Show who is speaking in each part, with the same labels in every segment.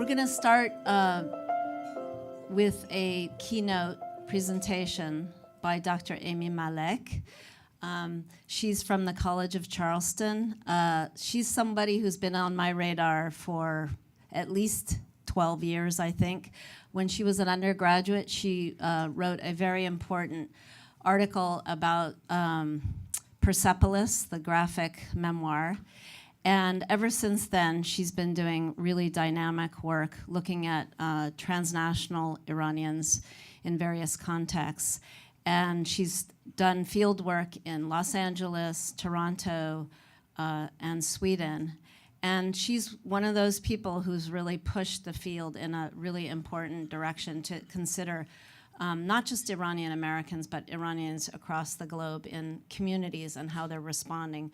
Speaker 1: We're going to start with a keynote presentation by Dr. Amy Malek. She's from the College of Charleston. She's somebody who's been on my radar for at least 12 years, I think. When she was an undergraduate, she wrote a very important article about Persepolis, the graphic memoir. And ever since then, she's been doing really dynamic work looking at transnational Iranians in various contexts. And she's done field work in Los Angeles, Toronto, and Sweden. And she's one of those people who's really pushed the field in a really important direction to consider not just Iranian Americans, but Iranians across the globe in communities and how they're responding,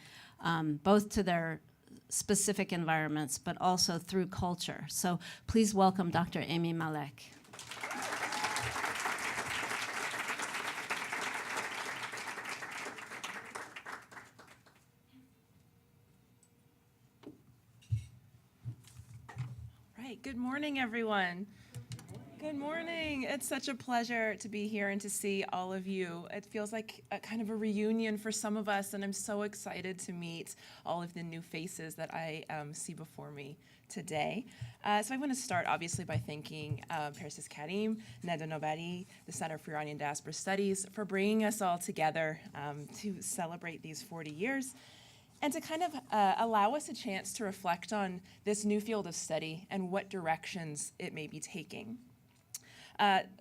Speaker 1: both to their specific environments, but also through culture. So please welcome Dr. Amy Malek.
Speaker 2: Right, good morning, everyone. Good morning. It's such a pleasure to be here and to see all of you. It feels like a kind of a reunion for some of us, and I'm so excited to meet all of the new faces that I see before me today. So I want to start, obviously, by thanking Persis Karim, Neda Nobari, the Center for Iranian Diaspora Studies, for bringing us all together to celebrate these 40 years. And to kind of allow us a chance to reflect on this new field of study and what directions it may be taking.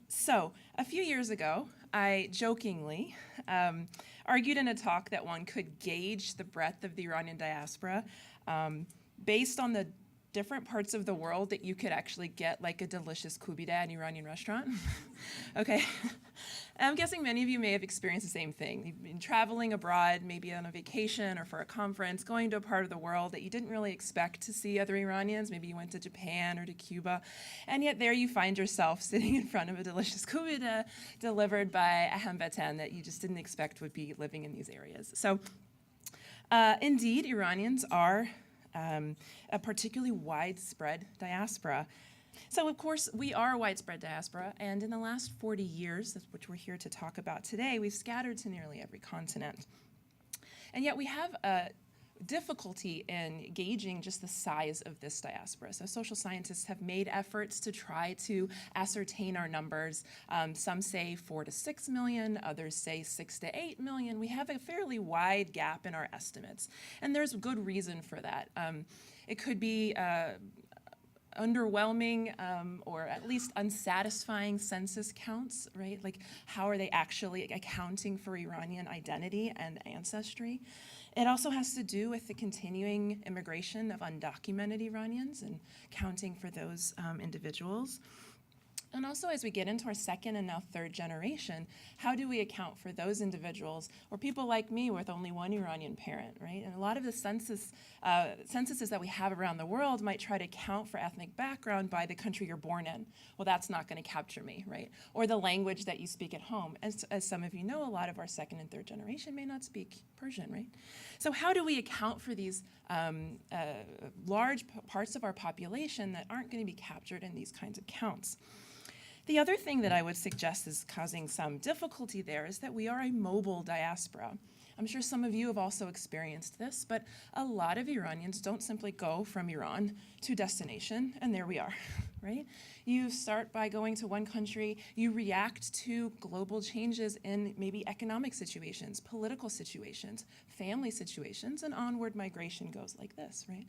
Speaker 2: So a few years ago, I jokingly argued in a talk that one could gauge the breadth of the Iranian diaspora based on the different parts of the world that you could actually get like a delicious kubide at an Iranian restaurant. Okay. I'm guessing many of you may have experienced the same thing. You've been traveling abroad, maybe on a vacation or for a conference, going to a part of the world that you didn't really expect to see other Iranians. Maybe you went to Japan or to Cuba, and yet there you find yourself sitting in front of a delicious kubide delivered by a hamvatan that you just didn't expect would be living in these areas. So indeed, Iranians are a particularly widespread diaspora. So, of course, we are a widespread diaspora, and in the last 40 years, which we're here to talk about today, we've scattered to nearly every continent. And yet we have a difficulty in gauging just the size of this diaspora. So social scientists have made efforts to try to ascertain our numbers. Some say 4 to 6 million, others say 6 to 8 million. We have a fairly wide gap in our estimates, and there's good reason for that. It could be underwhelming or at least unsatisfying census counts, right? Like, how are they actually accounting for Iranian identity and ancestry? It also has to do with the continuing immigration of undocumented Iranians and counting for those individuals. And also, as we get into our second and now third generation, how do we account for those individuals or people like me with only one Iranian parent, right? And a lot of the censuses that we have around the world might try to account for ethnic background by the country you're born in. Well, that's not going to capture me, right? Or the language that you speak at home. As some of you know, a lot of our second and third generation may not speak Persian, right? So how do we account for these large parts of our population that aren't going to be captured in these kinds of counts? The other thing that I would suggest is causing some difficulty there is that we are a mobile diaspora. I'm sure some of you have also experienced this, but a lot of Iranians don't simply go from Iran to destination, and there we are, right? You start by going to one country, you react to global changes in maybe economic situations, political situations, family situations, and onward migration goes like this, right?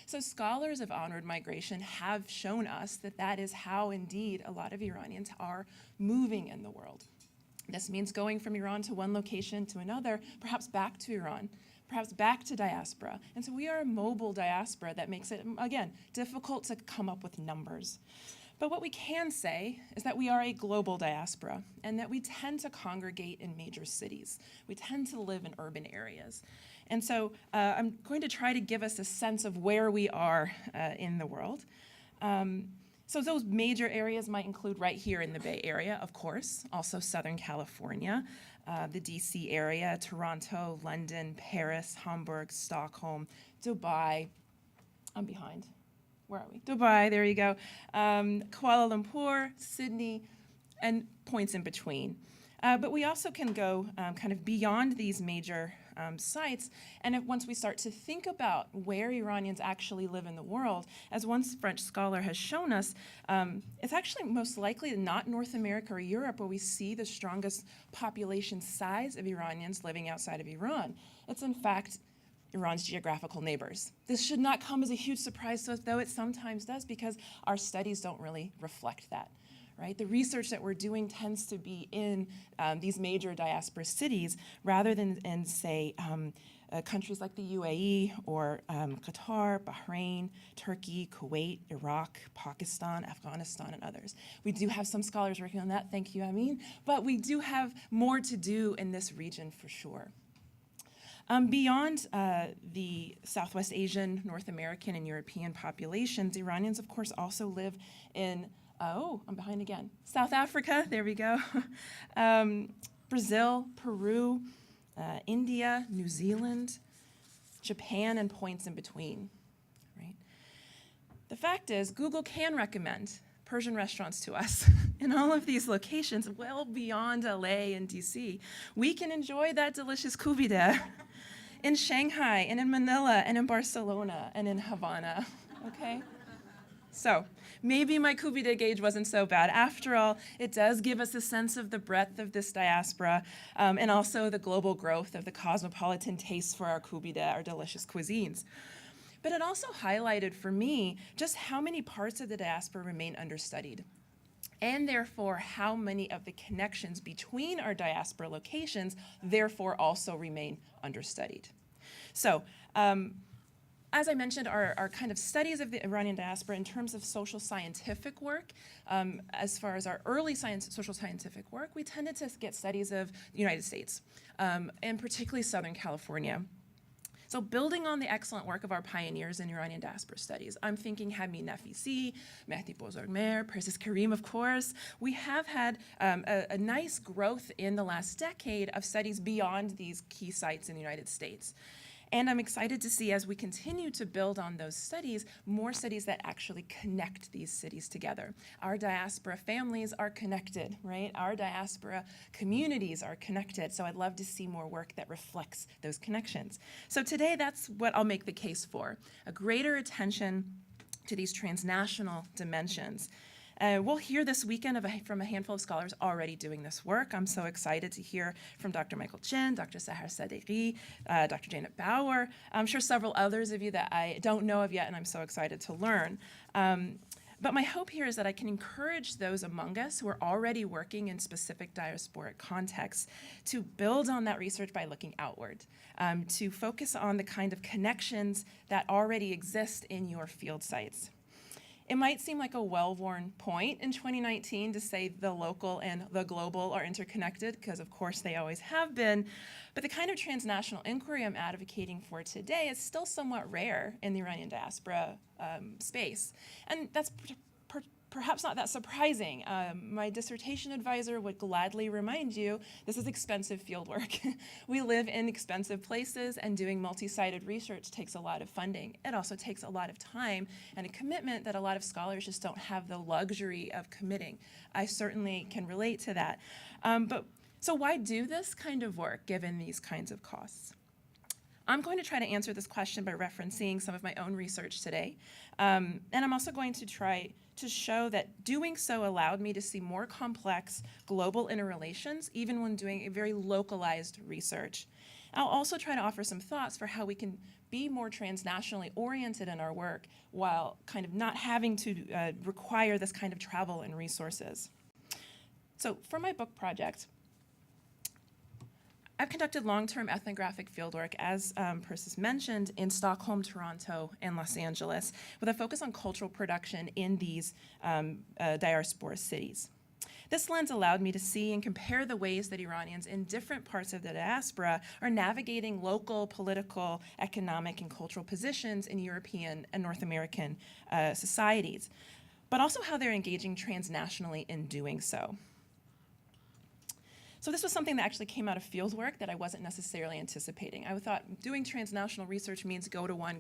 Speaker 2: So scholars of onward migration have shown us that that is how, indeed, a lot of Iranians are moving in the world. This means going from Iran to one location to another, perhaps back to Iran, perhaps back to diaspora. And so we are a mobile diaspora that makes it, again, difficult to come up with numbers. But what we can say is that we are a global diaspora and that we tend to congregate in major cities. We tend to live in urban areas. And so I'm going to try to give us a sense of where we are in the world. So those major areas might include right here in the Bay Area, of course, also Southern California, the DC area, Toronto, London, Paris, Hamburg, Stockholm, Dubai. I'm behind. where are we? Dubai, there you go. Kuala Lumpur, Sydney, and points in between. But we also can go kind of beyond these major sites, and once we start to think about where Iranians actually live in the world, as one French scholar has shown us, it's actually most likely not North America or Europe where we see the strongest population size of Iranians living outside of Iran. It's in fact Iran's geographical neighbors. This should not come as a huge surprise to us, though it sometimes does, because our studies don't really reflect that. Right? The research that we're doing tends to be in these major diaspora cities rather than in, say, countries like the UAE or Qatar, Bahrain, Turkey, Kuwait, Iraq, Pakistan, Afghanistan, and others. We do have some scholars working on that, thank you, Amin, but we do have more to do in this region for sure. Beyond the Southwest Asian, North American, and European populations, Iranians, of course, also live in I'm behind again. South Africa, there we go. Brazil, Peru, India, New Zealand, Japan, and points in between, right? The fact is, Google can recommend Persian restaurants to us in all of these locations, well beyond LA and DC. We can enjoy that delicious kubide in Shanghai, and in Manila, and in Barcelona, and in Havana, okay? So maybe my kubide gauge wasn't so bad. After all, it does give us a sense of the breadth of this diaspora and also the global growth of the cosmopolitan tastes for our kubide, our delicious cuisines. But it also highlighted for me just how many parts of the diaspora remain understudied, and therefore how many of the connections between our diaspora locations therefore also remain understudied. So, as I mentioned, our kind of studies of the Iranian diaspora in terms of social scientific work, as far as our early social scientific work, we tended to get studies of the United States, and particularly Southern California. So building on the excellent work of our pioneers in Iranian diaspora studies, I'm thinking Hamid Nafisi, Mehdi Bozorgmer, Persis Karim, of course. We have had a nice growth in the last decade of studies beyond these key sites in the United States. And I'm excited to see, as we continue to build on those studies, more studies that actually connect these cities together. Our diaspora families are connected, right? Our diaspora communities are connected. So I'd love to see more work that reflects those connections. So today, that's what I'll make the case for, a greater attention to these transnational dimensions. We'll hear this weekend from a handful of scholars already doing this work. I'm so excited to hear from Dr. Michael Chin, Dr. Sahar Sadeghi, Dr. Janet Bauer. I'm sure several others of you that I don't know of yet, and I'm so excited to learn. But my hope here is that I can encourage those among us who are already working in specific diasporic contexts to build on that research by looking outward, to focus on the kind of connections that already exist in your field sites. It might seem like a well-worn point in 2019 to say the local and the global are interconnected, because of course they always have been, but the kind of transnational inquiry I'm advocating for today is still somewhat rare in the Iranian diaspora space. And that's perhaps not that surprising. My dissertation advisor would gladly remind you this is expensive fieldwork. We live in expensive places, and doing multi-sided research takes a lot of funding. It also takes a lot of time and a commitment that a lot of scholars just don't have the luxury of committing. I certainly can relate to that. So why do this kind of work given these kinds of costs? I'm going to try to answer this question by referencing some of my own research today. And I'm also going to try to show that doing so allowed me to see more complex global interrelations, even when doing a very localized research. I'll also try to offer some thoughts for how we can be more transnationally oriented in our work while kind of not having to require this kind of travel and resources. So for my book project, I've conducted long-term ethnographic fieldwork, as Persis mentioned, in Stockholm, Toronto, and Los Angeles, with a focus on cultural production in these diaspora cities. This lens allowed me to see and compare the ways that Iranians in different parts of the diaspora are navigating local political, economic, and cultural positions in European and North American societies, but also how they're engaging transnationally in doing so. So this was something that actually came out of field work that I wasn't necessarily anticipating. I thought doing transnational research means go to one,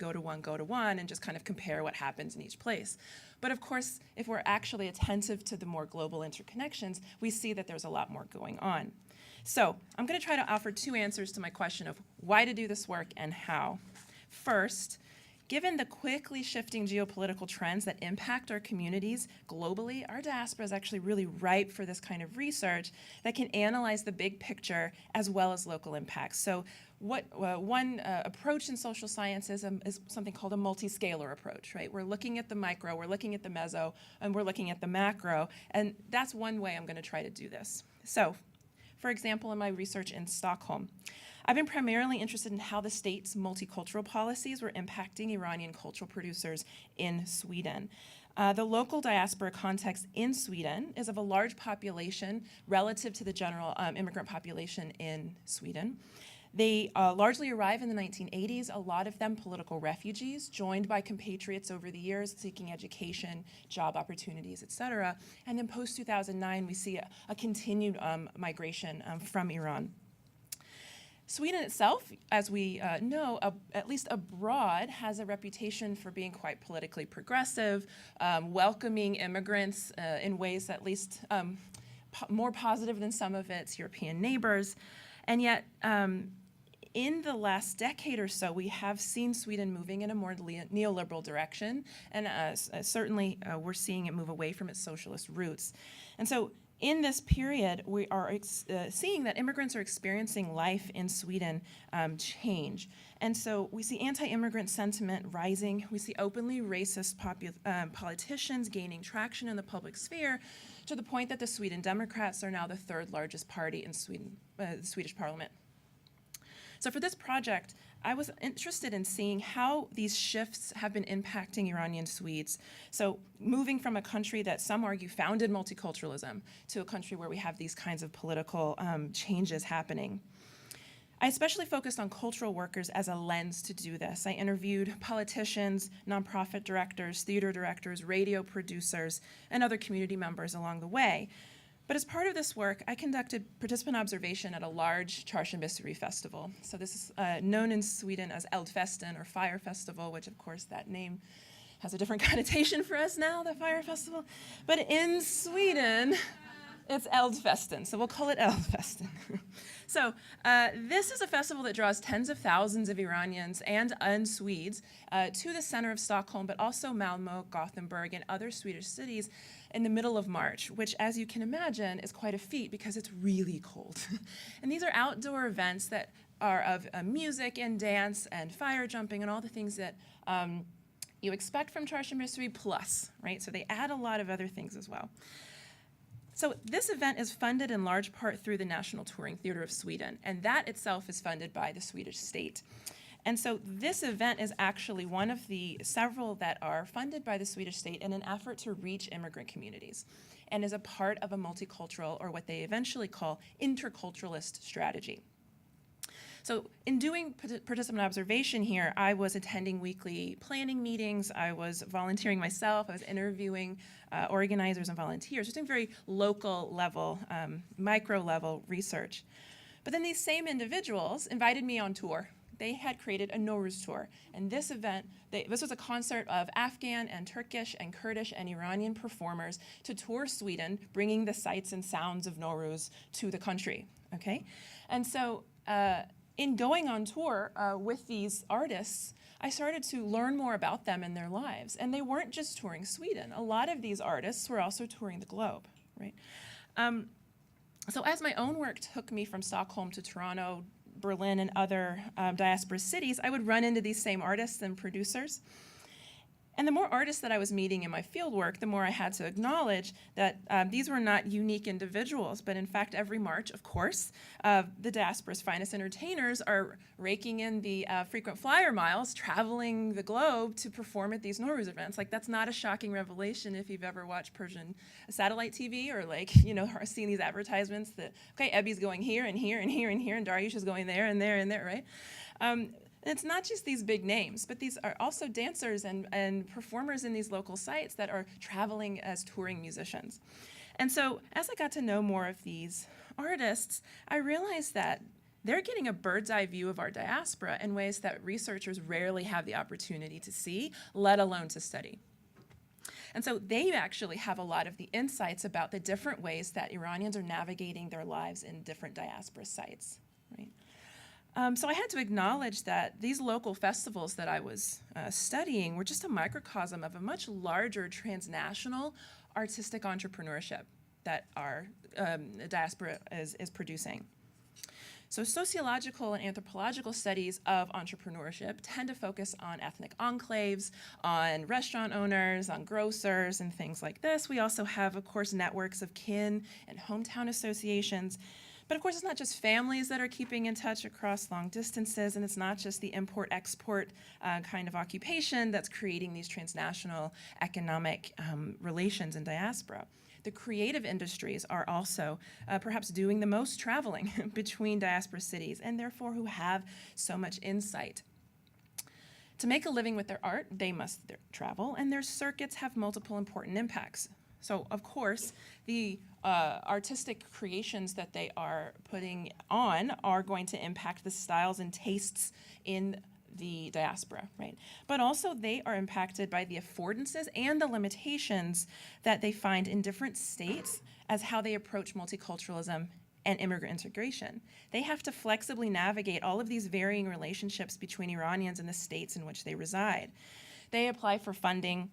Speaker 2: and just kind of compare what happens in each place. But of course, if we're actually attentive to the more global interconnections, we see that there's a lot more going on. So I'm going to try to offer two answers to my question of why to do this work and how. First, given the quickly shifting geopolitical trends that impact our communities globally, our diaspora is actually really ripe for this kind of research that can analyze the big picture as well as local impacts. So one approach in social sciences is something called a multi-scalar approach, right? We're looking at the micro, we're looking at the meso, and we're looking at the macro, and that's one way I'm going to try to do this. So, for example, in my research in Stockholm, I've been primarily interested in how the state's multicultural policies were impacting Iranian cultural producers in Sweden. The local diaspora context in Sweden is of a large population relative to the general immigrant population in Sweden. They largely arrive in the 1980s, a lot of them political refugees, joined by compatriots over the years seeking education, job opportunities, et cetera. And then post-2009, we see a continued migration from Iran. Sweden itself, as we know, at least abroad, has a reputation for being quite politically progressive, welcoming immigrants in ways at least more positive than some of its European neighbors. And yet, in the last decade or so, we have seen Sweden moving in a more neoliberal direction, and certainly we're seeing it move away from its socialist roots. And so in this period, we are seeing that immigrants are experiencing life in Sweden change. And so we see anti-immigrant sentiment rising. We see openly racist politicians gaining traction in the public sphere to the point that the Sweden Democrats are now the third largest party in Sweden, the Swedish parliament. So for this project, I was interested in seeing how these shifts have been impacting Iranian Swedes. So moving from a country that some argue founded multiculturalism to a country where we have these kinds of political changes happening. I especially focused on cultural workers as a lens to do this. I interviewed politicians, nonprofit directors, theater directors, radio producers, and other community members along the way. But as part of this work, I conducted participant observation at a large Charleston festival. So this is known in Sweden as Eldfesten or Fire Festival, which of course that name has a different connotation for us now, the Fire Festival. But in Sweden, it's Eldfesten, so we'll call it Eldfesten. So this is a festival that draws tens of thousands of Iranians and Swedes to the center of Stockholm, but also Malmö, Gothenburg, and other Swedish cities in the middle of March, which, as you can imagine, is quite a feat because it's really cold. And these are outdoor events that are of music and dance and fire jumping and all the things that you expect from Charleston plus, right? So they add a lot of other things as well. So this event is funded in large part through the National Touring Theatre of Sweden, and that itself is funded by the Swedish state. And so this event is actually one of the several that are funded by the Swedish state in an effort to reach immigrant communities, and is a part of a multicultural, or what they eventually call interculturalist strategy. So in doing participant observation here, I was attending weekly planning meetings, I was volunteering myself, I was interviewing organizers and volunteers, just doing very local level, micro level research. But then these same individuals invited me on tour. They had created a Nowruz tour, and this event, this was a concert of Afghan and Turkish and Kurdish and Iranian performers to tour Sweden, bringing the sights and sounds of Nowruz to the country, okay? And so in going on tour with these artists, I started to learn more about them and their lives, and they weren't just touring Sweden. A lot of these artists were also touring the globe, right? So as my own work took me from Stockholm to Toronto, Berlin, and other diaspora cities, I would run into these same artists and producers. And the more artists that I was meeting in my fieldwork, the more I had to acknowledge that these were not unique individuals, but in fact, every March, of course, the diaspora's finest entertainers are raking in the frequent flyer miles, traveling the globe to perform at these Nowruz events. Like, that's not a shocking revelation if you've ever watched Persian satellite TV or, like, you know, seen these advertisements that, okay, Ebi's going here and here and here and here, and Dariush is going there and there and there, right? And it's not just these big names, but these are also dancers and performers in these local sites that are traveling as touring musicians. And so as I got to know more of these artists, I realized that they're getting a bird's eye view of our diaspora in ways that researchers rarely have the opportunity to see, let alone to study. And so they actually have a lot of the insights about the different ways that Iranians are navigating their lives in different diaspora sites, right? So I had to acknowledge that these local festivals that I was studying were just a microcosm of a much larger transnational artistic entrepreneurship that our diaspora is producing. So sociological and anthropological studies of entrepreneurship tend to focus on ethnic enclaves, on restaurant owners, on grocers, and things like this. We also have, of course, networks of kin and hometown associations. But of course, it's not just families that are keeping in touch across long distances, and it's not just the import-export kind of occupation that's creating these transnational economic relations in diaspora. The creative industries are also perhaps doing the most traveling between diaspora cities, and therefore who have so much insight. To make a living with their art, they must travel, and their circuits have multiple important impacts. So, of course, the artistic creations that they are putting on are going to impact the styles and tastes in the diaspora, right? But also they are impacted by the affordances and the limitations that they find in different states as how they approach multiculturalism and immigrant integration. They have to flexibly navigate all of these varying relationships between Iranians and the states in which they reside. They apply for funding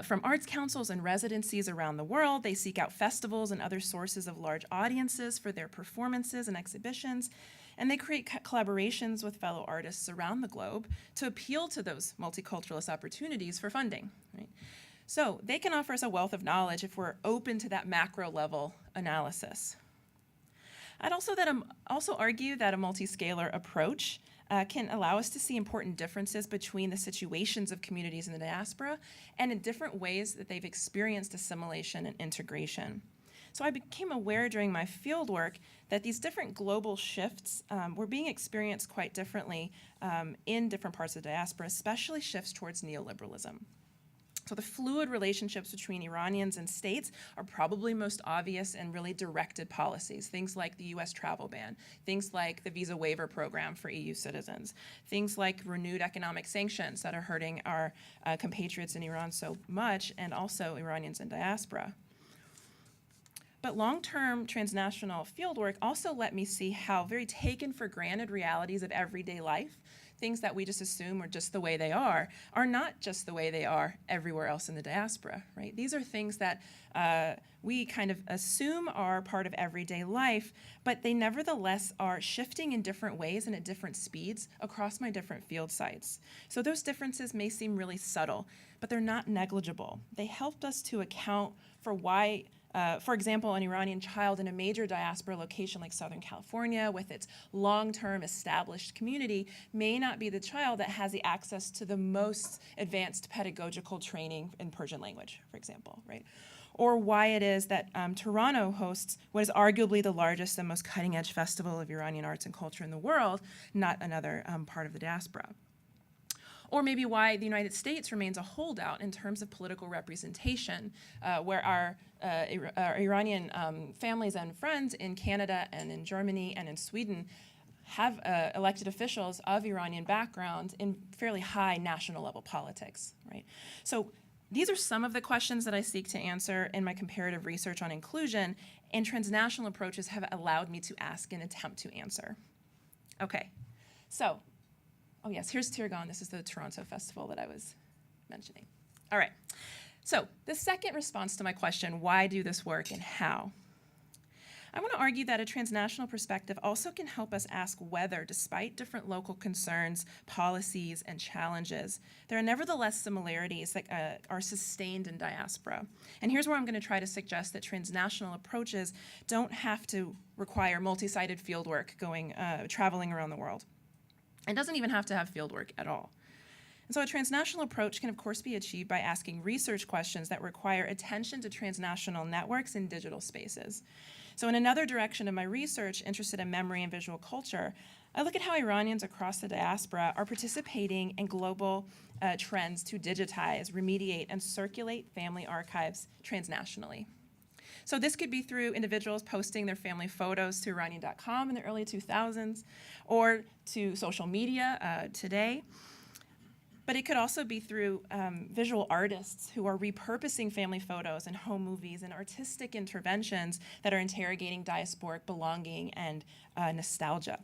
Speaker 2: from arts councils and residencies around the world. They seek out festivals and other sources of large audiences for their performances and exhibitions. And they create collaborations with fellow artists around the globe to appeal to those multiculturalist opportunities for funding, right? So they can offer us a wealth of knowledge if we're open to that macro level analysis. I'd also argue that a multi-scalar approach can allow us to see important differences between the situations of communities in the diaspora and in different ways that they've experienced assimilation and integration. So I became aware during my fieldwork that these different global shifts were being experienced quite differently in different parts of the diaspora, especially shifts towards neoliberalism. So the fluid relationships between Iranians and states are probably most obvious and really directed policies, things like the US travel ban, things like the visa waiver program for EU citizens, things like renewed economic sanctions that are hurting our compatriots in Iran so much, and also Iranians in diaspora. But long-term transnational fieldwork also let me see how very taken for granted realities of everyday life, things that we just assume are just the way they are not just the way they are everywhere else in the diaspora, right? These are things that we kind of assume are part of everyday life, but they nevertheless are shifting in different ways and at different speeds across my different field sites. So those differences may seem really subtle, but they're not negligible. They helped us to account for why for example, an Iranian child in a major diaspora location like Southern California with its long-term established community may not be the child that has the access to the most advanced pedagogical training in Persian language, for example, right? Or why it is that Toronto hosts what is arguably the largest and most cutting-edge festival of Iranian arts and culture in the world, not another part of the diaspora. Or maybe why the United States remains a holdout in terms of political representation, where our Iranian families and friends in Canada and in Germany and in Sweden have elected officials of Iranian background in fairly high national level politics, right? So these are some of the questions that I seek to answer in my comparative research on inclusion, and transnational approaches have allowed me to ask and attempt to answer. Okay, so, oh yes, here's Tirgan. This is the Toronto festival that I was mentioning. All right, so the second response to my question, why do this work and how? I want to argue that a transnational perspective also can help us ask whether, despite different local concerns, policies, and challenges, there are nevertheless similarities that are sustained in diaspora. And here's where I'm going to try to suggest that transnational approaches don't have to require multi-sided fieldwork traveling around the world. It doesn't even have to have fieldwork at all. And so a transnational approach can, of course, be achieved by asking research questions that require attention to transnational networks in digital spaces. So in another direction of my research, interested in memory and visual culture, I look at how Iranians across the diaspora are participating in global trends to digitize, remediate, and circulate family archives transnationally. So this could be through individuals posting their family photos to Iranian.com in the early 2000s, or to social media today. But it could also be through visual artists who are repurposing family photos and home movies and artistic interventions that are interrogating diasporic belonging and nostalgia.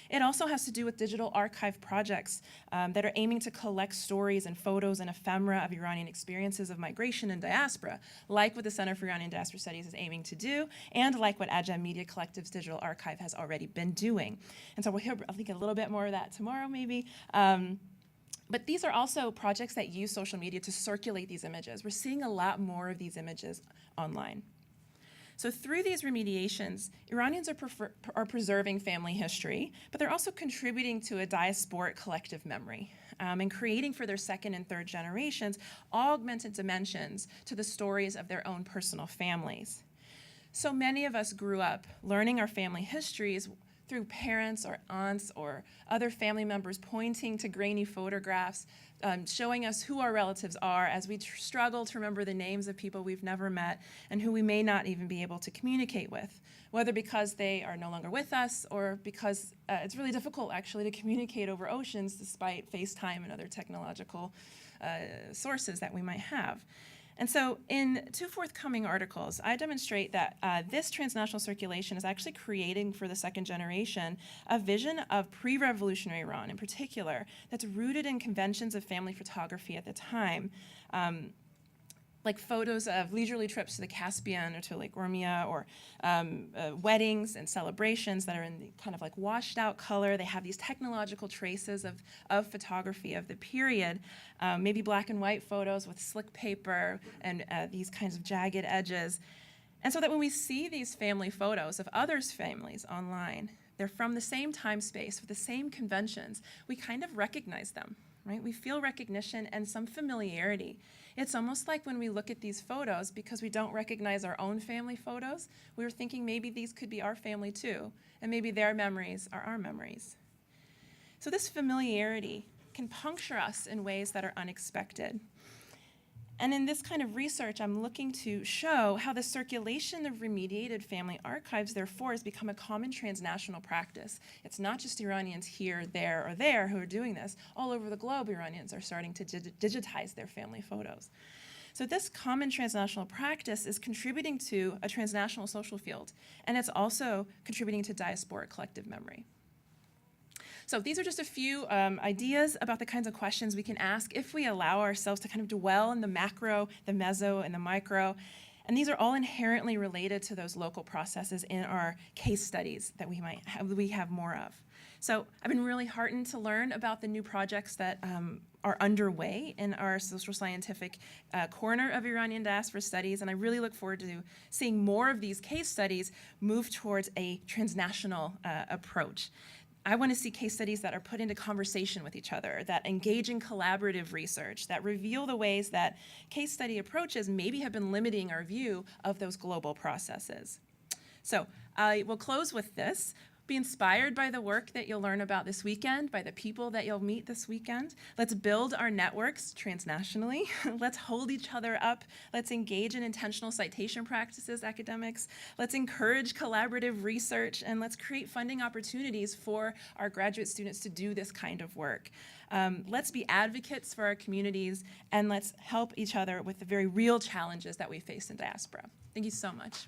Speaker 2: It also has to do with digital archive projects that are aiming to collect stories and photos and ephemera of Iranian experiences of migration and diaspora, like what the Center for Iranian Diaspora Studies is aiming to do, and like what Adjam Media Collective's Digital Archive has already been doing. And so we'll hear, I think, a little bit more of that tomorrow, maybe. But these are also projects that use social media to circulate these images. We're seeing a lot more of these images online. So through these remediations, Iranians are preserving family history, but they're also contributing to a diasporic collective memory and creating for their second and third generations augmented dimensions to the stories of their own personal families. So many of us grew up learning our family histories through parents or aunts or other family members pointing to grainy photographs, showing us who our relatives are as we struggle to remember the names of people we've never met and who we may not even be able to communicate with, whether because they are no longer with us or because it's really difficult actually to communicate over oceans despite FaceTime and other technological sources that we might have. And so in two forthcoming articles, I demonstrate that this transnational circulation is actually creating for the second generation a vision of pre-revolutionary Iran in particular that's rooted in conventions of family photography at the time. Like photos of leisurely trips to the Caspian or to Lake Urmia, or weddings and celebrations that are in the kind of like washed out color. They have these technological traces of photography of the period, maybe black and white photos with slick paper and these kinds of jagged edges. And so that when we see these family photos of others' families online, they're from the same time space with the same conventions, we kind of recognize them, right? We feel recognition and some familiarity. It's almost like when we look at these photos, because we don't recognize our own family photos, we were thinking maybe these could be our family too, and maybe their memories are our memories. So this familiarity can puncture us in ways that are unexpected. And in this kind of research, I'm looking to show how the circulation of remediated family archives, therefore, has become a common transnational practice. It's not just Iranians here, there, or there who are doing this. All over the globe, Iranians are starting to digitize their family photos. So this common transnational practice is contributing to a transnational social field, and it's also contributing to diasporic collective memory. So these are just a few ideas about the kinds of questions we can ask if we allow ourselves to kind of dwell in the macro, the meso, and the micro. And these are all inherently related to those local processes in our case studies that we have more of. So I've been really heartened to learn about the new projects that are underway in our social scientific corner of Iranian diaspora studies, and I really look forward to seeing more of these case studies move towards a transnational approach. I want to see case studies that are put into conversation with each other, that engage in collaborative research, that reveal the ways that case study approaches maybe have been limiting our view of those global processes. So I will close with this. Be inspired by the work that you'll learn about this weekend, by the people that you'll meet this weekend. Let's build our networks transnationally. Let's hold each other up. Let's engage in intentional citation practices, academics. Let's encourage collaborative research, and let's create funding opportunities for our graduate students to do this kind of work. Let's be advocates for our communities, and let's help each other with the very real challenges that we face in diaspora. Thank you so much.